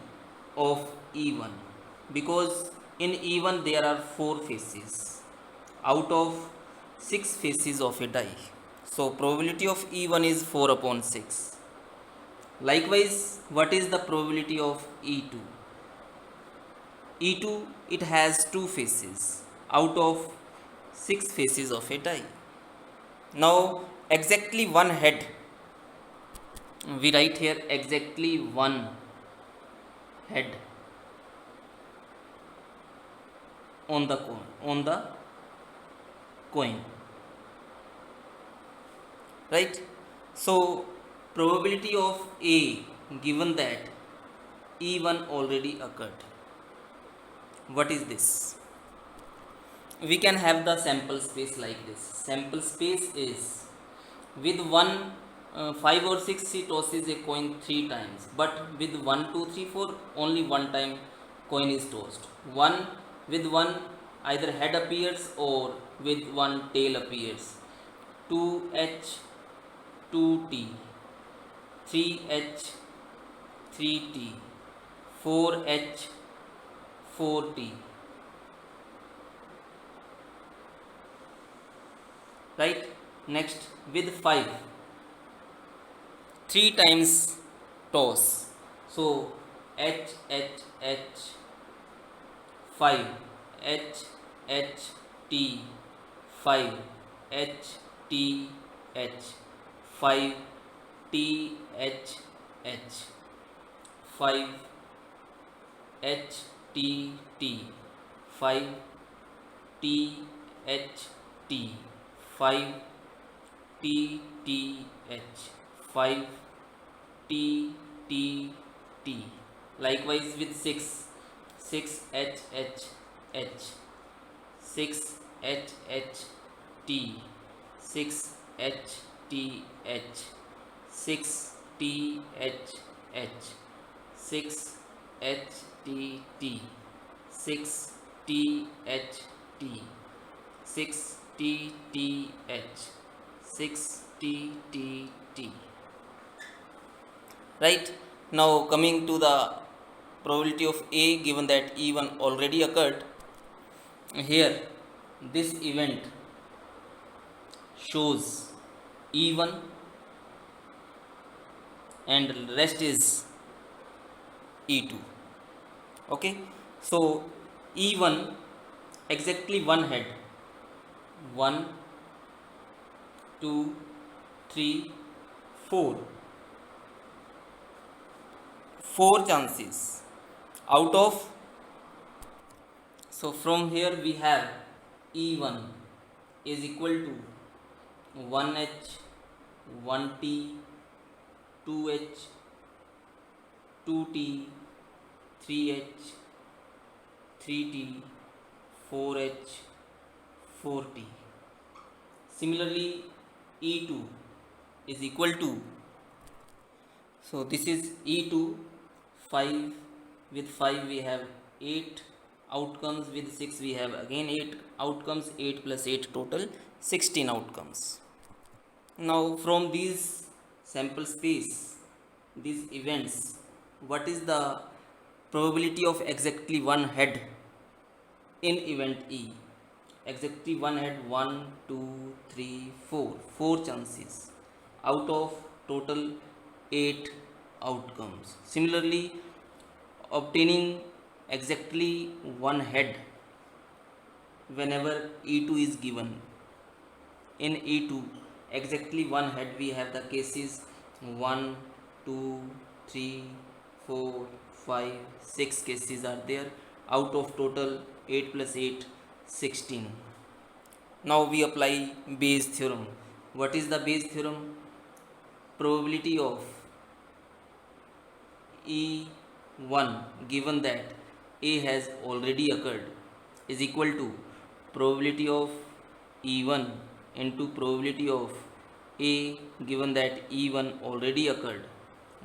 of E1? Because in E1 there are 4 faces out of 6 faces of a die. So probability of E1 is 4 upon 6. Likewise, what is the probability of E2? E2, it has 2 faces out of 6 faces of a die. Now exactly one head, we write here exactly one head on the coin, right? So probability of A given that E1 already occurred, what is this? We can have the sample space like this. Sample space is with 5 or 6 she tosses a coin 3 times, but with 1 2 3 4 only one time coin is tossed. One with one either head appears or with one tail appears. 2h 2t, 3h 3t, 4h 4t, right? Next with 5, 3 times toss, so h 5, h t 5, h t h 5, t h 5, h t 5, t H T 5 T T H 5 T T T. Likewise with 6 H H H 6 H H T 6 H T H 6 T H H 6 H T T 6 T H T 6 T T H 6 T T T. Right, now coming to the probability of A, given that E1 already occurred. Here this event shows E1 and rest is E2. Okay, so E1 exactly one head, 1 2 3 4, 4 chances out of. So from here we have E1 is equal to 1H 1T 2H 2T 3H 3T 4H 4T. Similarly E2 is equal to, so this is E2 5, with 5 we have 8 outcomes, with 6 we have again 8 outcomes, 8 plus 8 total 16 outcomes. Now from these sample space, these events, what is the probability of exactly one head in event E? Exactly one head, 1 2 3 4, 4 chances out of total 8 outcomes. Similarly, obtaining exactly one head whenever E2 is given, in E2 exactly one head we have the cases 1 2 3 4 5 6 cases are there out of total 8 plus 8 16. Now we apply Bayes theorem. What is the Bayes theorem? Probability of E1 given that A has already occurred is equal to probability of E1 into probability of A given that E1 already occurred,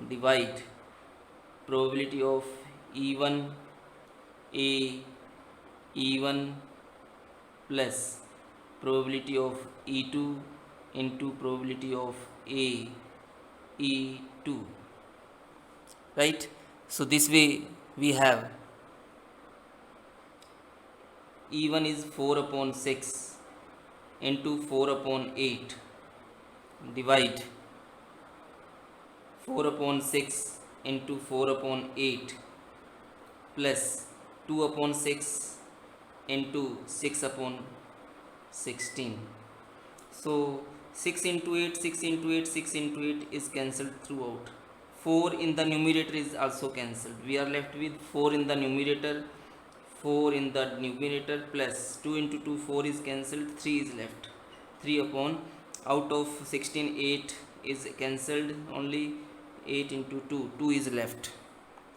divide probability of E1 A E1 plus probability of E2 into probability of A E2. Right, so this way we have E1 is 4 upon 6 into 4 upon 8, divide 4 upon 6 into 4 upon 8 plus 2 upon 6 into 6 upon 16. So 6 into 8, 6 into 8, 6 into 8 is cancelled throughout. 4 in the numerator is also cancelled. We are left with 4 in the numerator, 4 in the numerator plus 2 into 2, 4 is cancelled, 3 is left. 3 upon, out of 16, 8 is cancelled, only 8 into 2, 2 is left.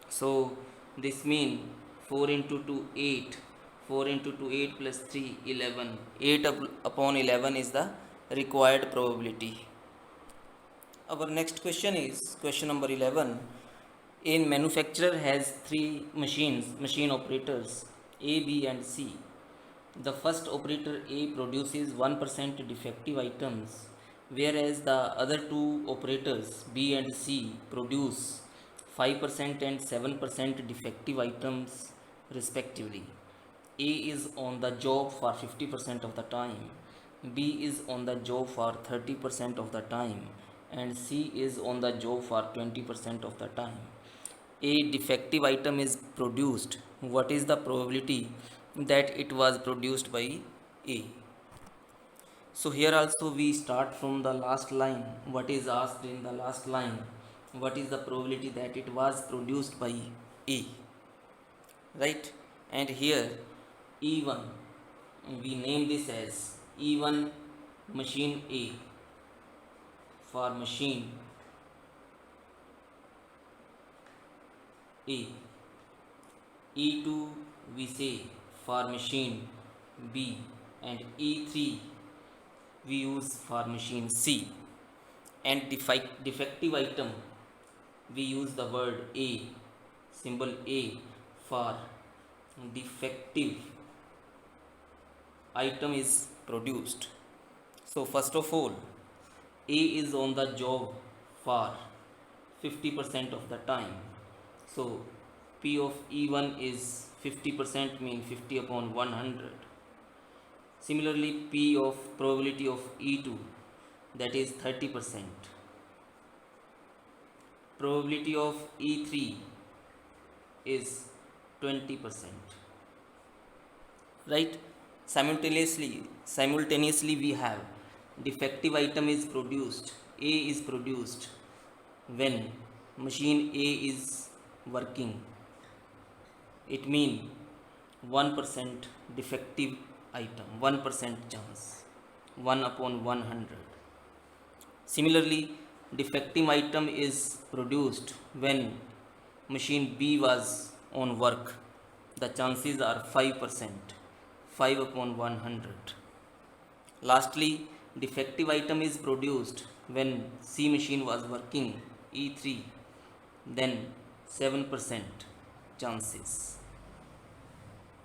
So this means 4 into 2, 8, 4 into 2, 8 plus 3, 11. 8 upon 11 is the required probability. Our next question is question number 11. A manufacturer has 3 machine operators A, B and C. The first operator A produces 1% defective items, whereas the other 2 operators B and C produce 5% and 7% defective items respectively. A is on the job for 50% of the time, B is on the job for 30% of the time, and C is on the job for 20% of the time. A defective item is produced. What is the probability that it was produced by A? So here also we start from the last line. What is asked in the last line? What is the probability that it was produced by A? Right? And here E1 we name this as E1 machine A for machine A. E2 we say for machine B, and E3 we use for machine C. And defective item we use the word A, symbol A for defective item is produced. So first of all, A is on the job for 50% of the time. So P of E1 is 50%, mean 50 upon 100. Similarly, P of probability of E2, that is 30%. Probability of E3 is 20. Right? Simultaneously we have defective item is produced, A is produced when machine A is working. It means 1% defective item, 1% chance, 1 upon 100. Similarly, defective item is produced when machine B was on work. The chances are 5%, 5 upon 100. Lastly, defective item is produced when C machine was working, E3, then 7% chances.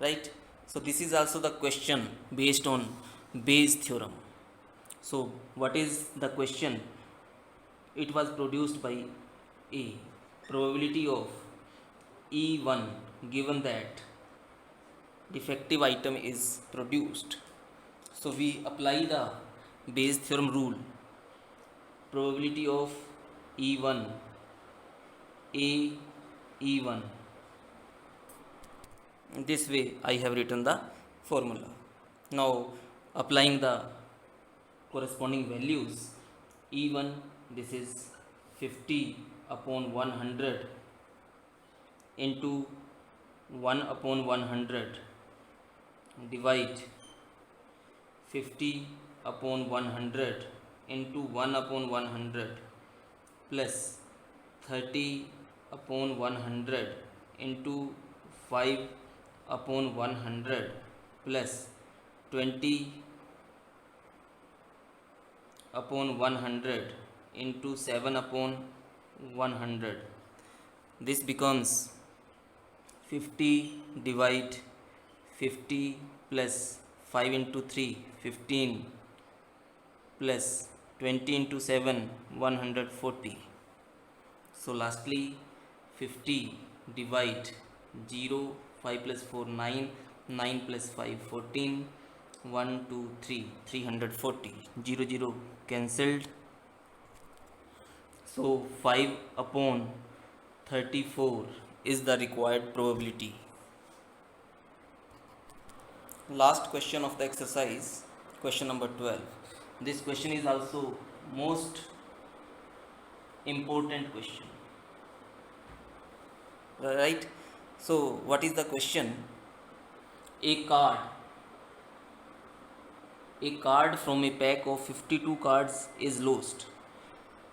Right? So this is also the question based on Bayes theorem. So what is the question? It was produced by A. Probability of E1 given that defective item is produced. So we apply the Bayes theorem rule. Probability of E1, A E1. This way I have written the formula. Now applying the corresponding values, E1 this is 50 upon 100 into 1 upon 100 divide 50 upon 100 into 1 upon 100 plus 30 upon 100 into 5 upon 100 plus 20 upon 100 into 7 upon 100. This becomes 50 divide 50 plus 5 into 3 15 plus 20 into 7 140. So lastly 50 divide 0 5 plus 4 9 9 plus 5 14 1 2 3 340 0 0 cancelled. So 5 upon 34 is the required probability. Last question of the exercise, question number 12. This question is also most important question. Right? So what is the question? A card from a pack of 52 cards is lost.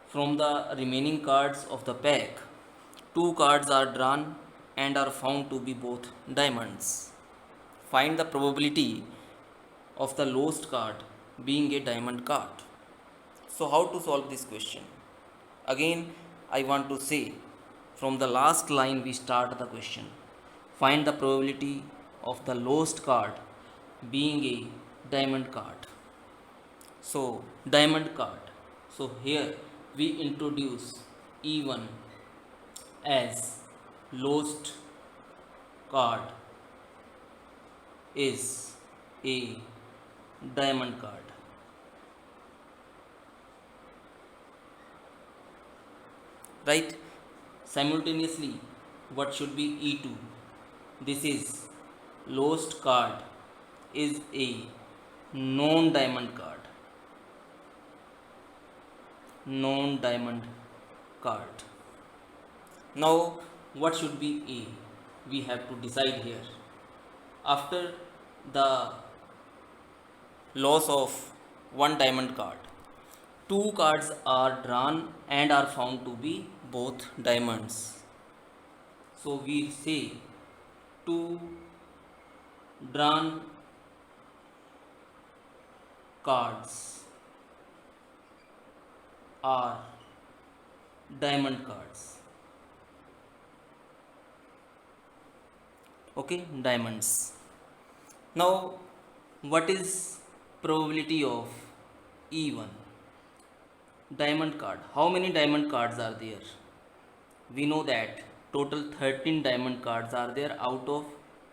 From the remaining cards of the pack, 2 cards are drawn and are found to be both diamonds. Find the probability of the lost card being a diamond card. So how to solve this question? Again, I want to say from the last line we start the question. Find the probability of the lost card being a diamond card. So diamond card. So here we introduce E1 as lost card is a diamond card. Right? Simultaneously, what should be E2? This is lost card is a non diamond card. Non diamond card. Now, what should be A? We have to decide here. After the loss of one diamond card. Two cards are drawn and are found to be both diamonds. So we say two drawn cards are diamond cards. Okay, diamonds. Now what is probability of even diamond card? How many diamond cards are there? We know that total 13 diamond cards are there out of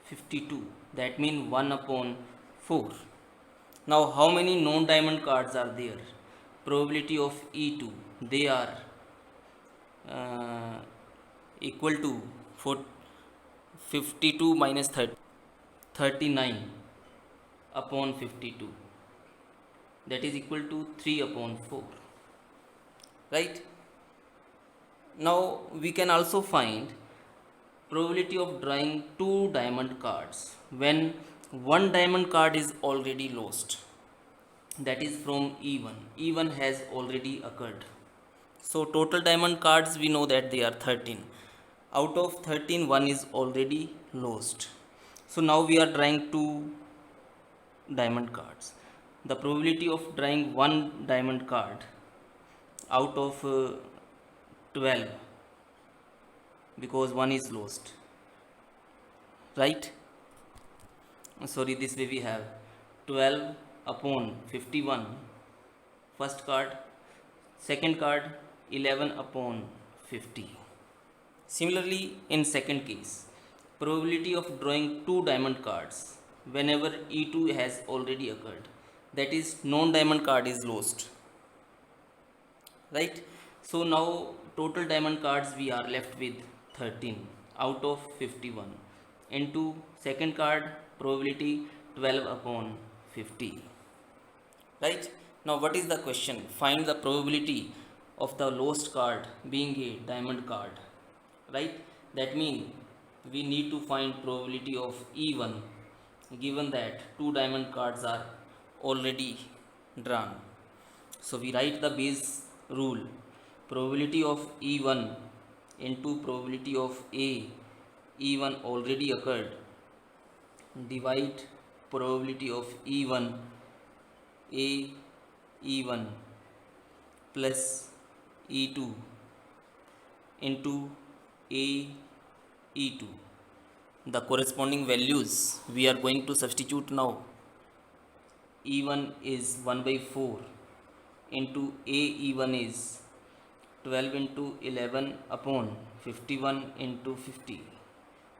52. That means 1 upon 4. Now how many non diamond cards are there? Probability of E2, they are uh, equal to 52 minus 30, 39 upon 52, that is equal to 3 upon 4, right? Now we can also find probability of drawing two diamond cards when one diamond card is already lost, that is from E1. E1 has already occurred. So total diamond cards we know that they are 13. Out of 13, one is already lost. So now we are drawing two diamond cards. The probability of drawing one diamond card out of 12, because one is lost, right? Sorry, this way we have 12 upon 51 first card, second card 11 upon 50. Similarly, in second case, probability of drawing two diamond cards whenever E2 has already occurred, that is non diamond card is lost, right? So now total diamond cards we are left with 13 out of 51 into second card probability 12 upon 50, right? Now what is the question? Find the probability of the lost card being a diamond card, right? That means we need to find probability of E1 given that two diamond cards are already drawn. So we write the base rule: probability of E1 into probability of E1 already occurred, divide probability of E1 E1 plus E2 into E2. The corresponding values we are going to substitute now. E1 is 1 by 4 into E1 is 12 into 11 upon 51 into 50.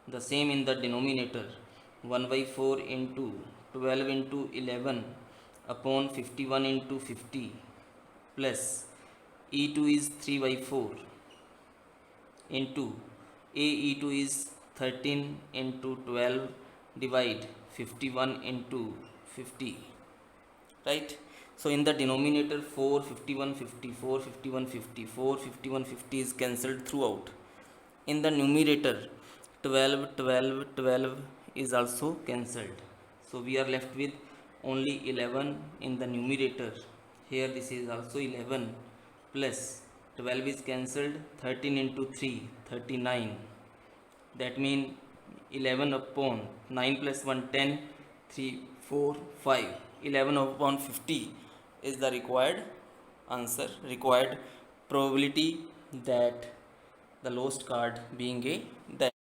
The same in the denominator, 1 by 4 into 12 into 11 upon 51 into 50 plus E2 is 3 by 4 into E2 is 13 into 12 divide 51 into 50, right? So in the denominator 4, 51, 54, 51, 54, 51, 50 is cancelled throughout. In the numerator 12, 12, 12 is also cancelled. So we are left with only 11 in the numerator. Here this is also 11 plus 12 is cancelled, 13 into 3, 39. That means 11 upon 9 plus 1, 10, 3, 4, 5. 11 upon 50 is the required answer, required probability that the lost card being a